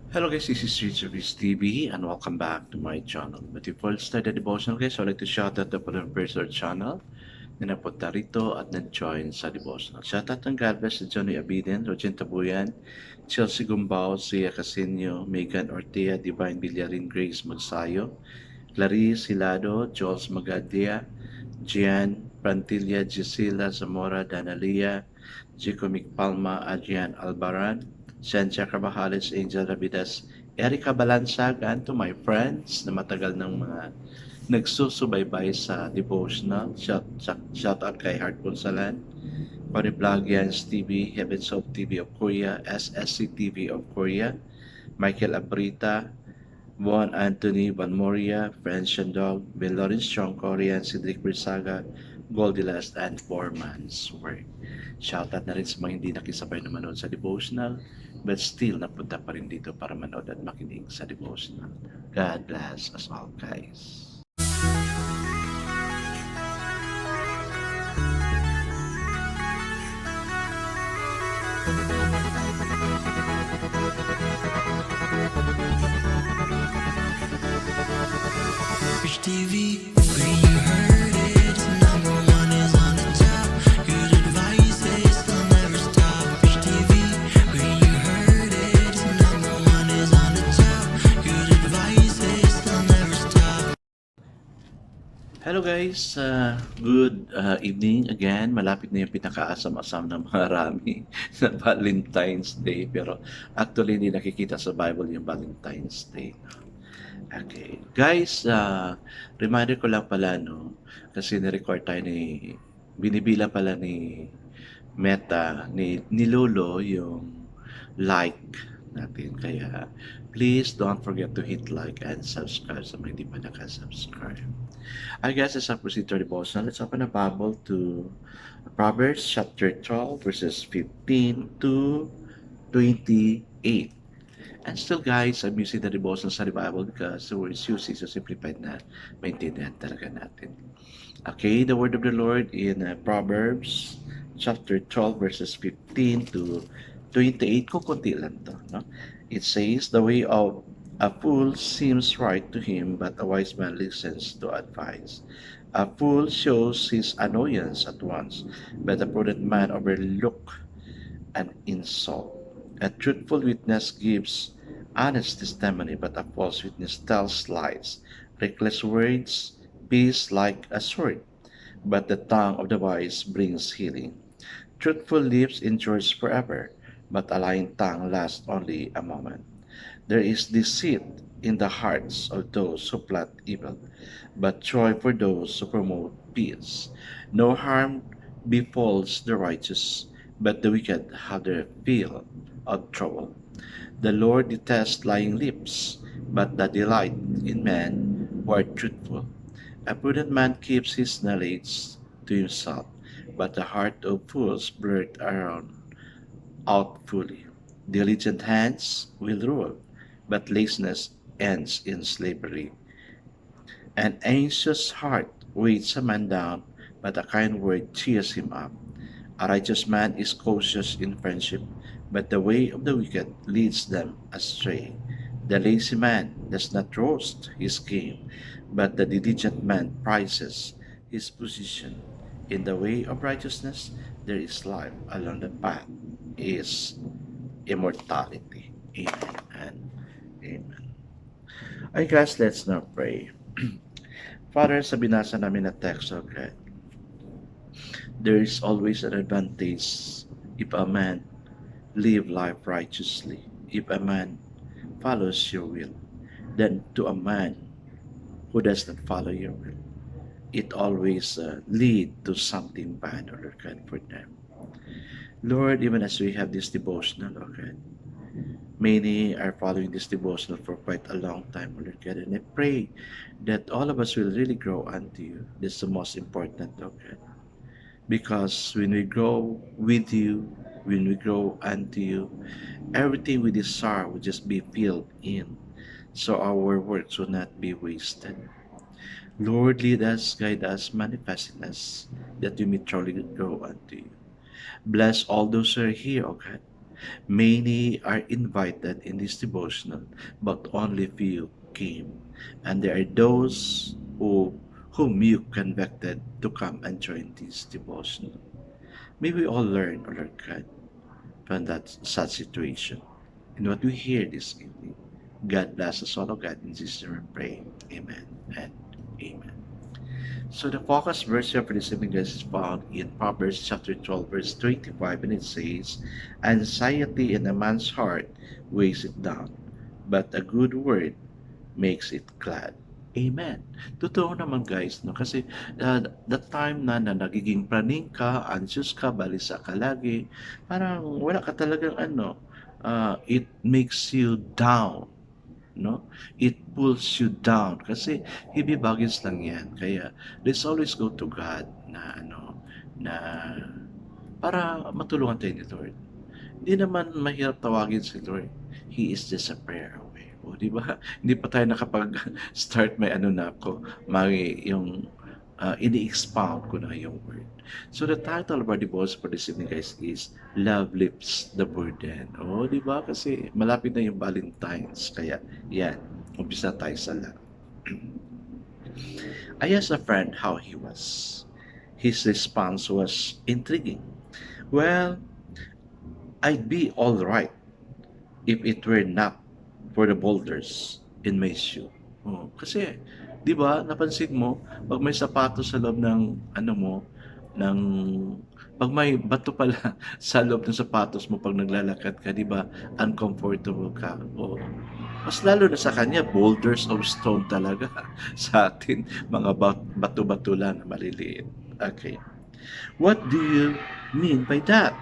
Hello guys, this is Street Service TV and welcome back to my channel. But before I start the devotional guys, I'd like to shout out the following person or channel na napunta rito at nag-join sa devotional. Shout out ng God bless si Johnny Abiden, Rogen Tabuyan, Chelsea Gumbao, Sia Casino, Megan Ortea, Divine Villarin, Grace Magsayo, Clarice Hilado, Jules Magadia, Gian Prantilla, Gisela Zamora, Danalia, Jicomic Palma, Adrian Albaran, Cynthia Carbajales, Angel Rabidas, Erica Balansag, and to my friends na matagal ng mga nagsusubaybay sa devotional. Shout out kay Heart Ponsalan, Connie Blagians TV, Heavens of TV of Korea, SSC TV of Korea, Michael Abrita, Juan Anthony Van Moria, French Shandog, Ben Lawrence Strong, Korean, Cedric Bersaga, Goldilast, and Foreman's Work. Shoutout na rin sa mga hindi nakisabay na manood sa devotional, but still napunta pa rin dito para manood at makinig sa devotional. God bless us all, guys. Rich TV, where you heard it, number one is on the top. Good advice is they'll never stop. Rich TV, where you heard it, number one is on the top. Good advice is they'll never stop. Hello guys, good evening again. Malapit na yung pinakaasam-asam ng marami na Valentine's Day. Pero actually hindi nakikita sa Bible yung Valentine's Day. Okay. Guys, reminder ko lang pala, no, kasi ni-record tayo binibila pala ni Meta, ni Lolo yung like natin. Kaya, please don't forget to hit like and subscribe sa mga hindi pa nakasubscribe. I guess as I proceed to devotion, let's open the Bible to Proverbs chapter 12, verses 15 to 28. And still guys, I'm using the devotion sa Bible because the word is used is so simplified na maintindihan talaga natin. Okay, the word of the Lord in Proverbs chapter 12 verses 15 to 28. Kukunti lang to, no? It says, the way of a fool seems right to him, but a wise man listens to advice. A fool shows his annoyance at once, but a prudent man overlook an insult. A truthful witness gives honest testimony, but a false witness tells lies. Reckless words pierce like a sword, but the tongue of the wise brings healing. Truthful lips endures forever, but a lying tongue lasts only a moment. There is deceit in the hearts of those who plot evil, but joy for those who promote peace. No harm befalls the righteous, but the wicked have their fill of trouble. The Lord detests lying lips, but the delight in men who are truthful. A prudent man keeps his knowledge to himself, but the heart of fools blurt around out fully. Diligent hands will rule, but laziness ends in slavery. An anxious heart weighs a man down, but a kind word cheers him up. A righteous man is cautious in friendship, but the way of the wicked leads them astray. The lazy man does not roast his game, but the diligent man prizes his position. In the way of righteousness there is life, along the path is immortality. Amen and amen. Ay guys, let's now pray. Father, sa binasa namin na text, oh God, there is always an advantage if a man live life righteously, if a man follows your will, than to a man who does not follow your will. It always lead to something bad, or God, for them. Lord, even as we have this devotional, oh God, many are following this devotional for quite a long time, oh Lord God, and I pray that all of us will really grow unto you. This is the most important, oh God. Because when we grow with you, when we grow unto you, everything we desire will just be filled in, so our works will not be wasted. Lord, lead us, guide us, manifest in us, that we may truly grow unto you. Bless all those who are here, O God. Many are invited in this devotional, but only few came. And there are those whom you convicted to come and join this devotional. May we all learn, O Lord God, from that such situation. And what we hear this evening, God bless us all, O God, in Jesus' name we pray. Amen and amen. So the focus verse for this evening, guys, is found in Proverbs chapter 12, verse 25, and it says, "Anxiety in a man's heart weighs it down, but a good word makes it glad." Amen. Totoo naman, guys, no? Kasi the time na nagiging praning ka, anxious ka, balisa ka lagi, parang wala ka talagang it makes you down, no? It pulls you down kasi hindi bagis lang 'yan. Kaya let's always go to God na para matulungan tayo ni Lord. Hindi naman mahirap tawagin si Lord. He is just a prayer away. O, di ba? Hindi pa tayo nakapag-start may na ako, may yung ini-expound ko na yung word. So the title of our devotion for this evening, guys, is Love Lifts the Burden. O, di ba? Kasi malapit na yung Valentine's. Kaya, yan. Umpisa tayo sa love. I asked a friend how he was. His response was intriguing. Well, I'd be all right if it were not for the boulders in my shoe. Oh, kasi, di ba, napansin mo, pag may sapatos sa loob ng, ng, pag may bato pala sa loob ng sapatos mo pag naglalakad ka, di ba, uncomfortable ka. Oh, mas lalo na sa kanya, boulders of stone talaga. Sa atin, mga bato-bato lang na maliliit. Okay. What do you mean by that?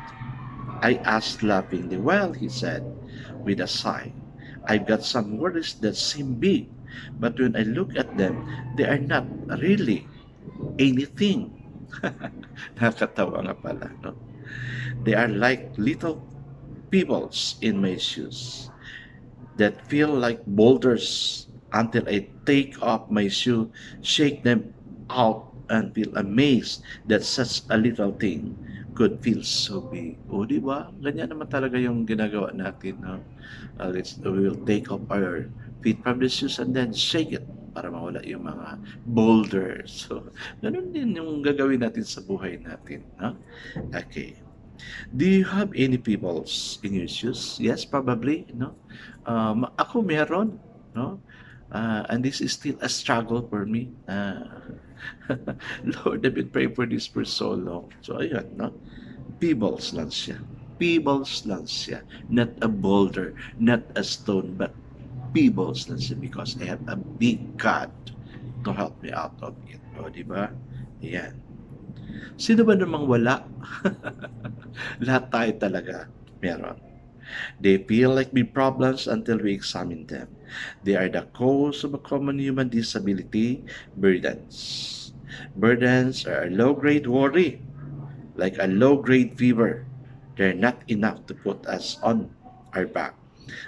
I asked laughingly. Well, he said, with a sigh, I've got some worries that seem big, but when I look at them, they are not really anything. Nakakatawa nga pala, no? They are like little pebbles in my shoes that feel like boulders until I take off my shoe, shake them out, and feel amazed that such a little thing could feel so big. O, di ba? Ganyan naman talaga yung ginagawa natin, no? We will take off our feet from the shoes and then shake it para mawala yung mga boulders. So, ganun din yung gagawin natin sa buhay natin, no? Okay. Do you have any pebbles in your shoes? Yes, probably, no? Ako meron, no? And this is still a struggle for me. Lord, I've been praying for this for so long. So, ayun, no? Pebbles lang siya. Pebbles lang siya. Not a boulder, not a stone, but pebbles lang siya because I have a big God to help me out of it. O, di ba? Ayan. Sino ba namang wala? Lahat tayo talaga meron. They feel like big problems until we examine them. They are the cause of a common human disability, burdens. Burdens are a low-grade worry, like a low-grade fever. They're not enough to put us on our back,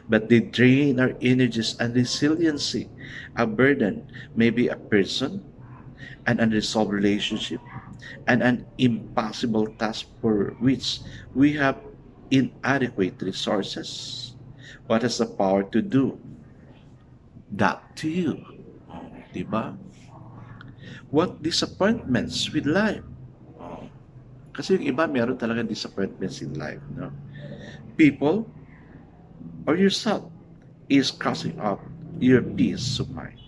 but they drain our energies and resiliency. A burden may be a person, an unresolved relationship, and an impossible task for which we have inadequate resources. What has the power to do that to you? Oh, diba? What disappointments with life? Oh, kasi yung iba meron talaga disappointments in life, no? People or yourself is crossing out your peace of mind.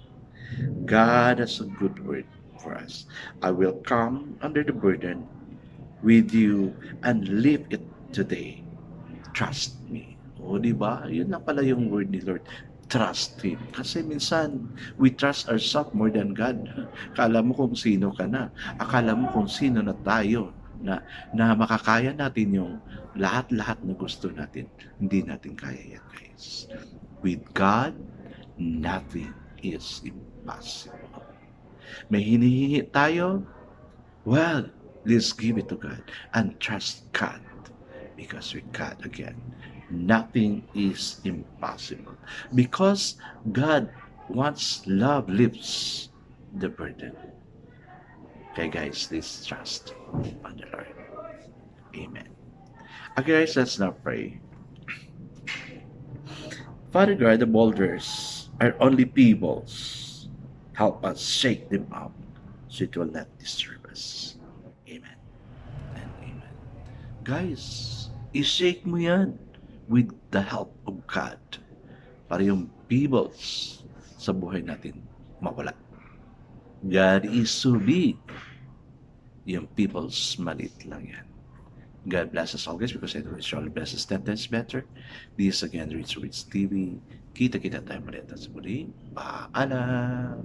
God has a good word for us. I will come under the burden with you and leave it today. Trust me. O, di ba? Yun na pala yung word ni Lord. Trust Him. Kasi minsan, we trust ourselves more than God. Akala mo kung sino ka na. Akala mo kung sino na tayo na makakaya natin yung lahat-lahat na gusto natin. Hindi natin kaya yan, guys. With God, nothing is impossible. May hinihingi tayo? Well, let's give it to God and trust God. Because with God, again, nothing is impossible. Because God wants love lifts the burden. Okay, guys, let's trust on the Lord. Amen. Okay, guys, let's now pray. Father God, the boulders are only pebbles. Help us shake them up so it will not disturb us. Amen and amen. Guys, i-shake mo yan with the help of God para yung pebbles sa buhay natin mawala. God is so big. Yung pebbles, maliit lang yan. God bless us all guys because I know it surely bless us 10 times better. This again, Rich TV. Kita-kita tayo muli at sa muli. Paalam!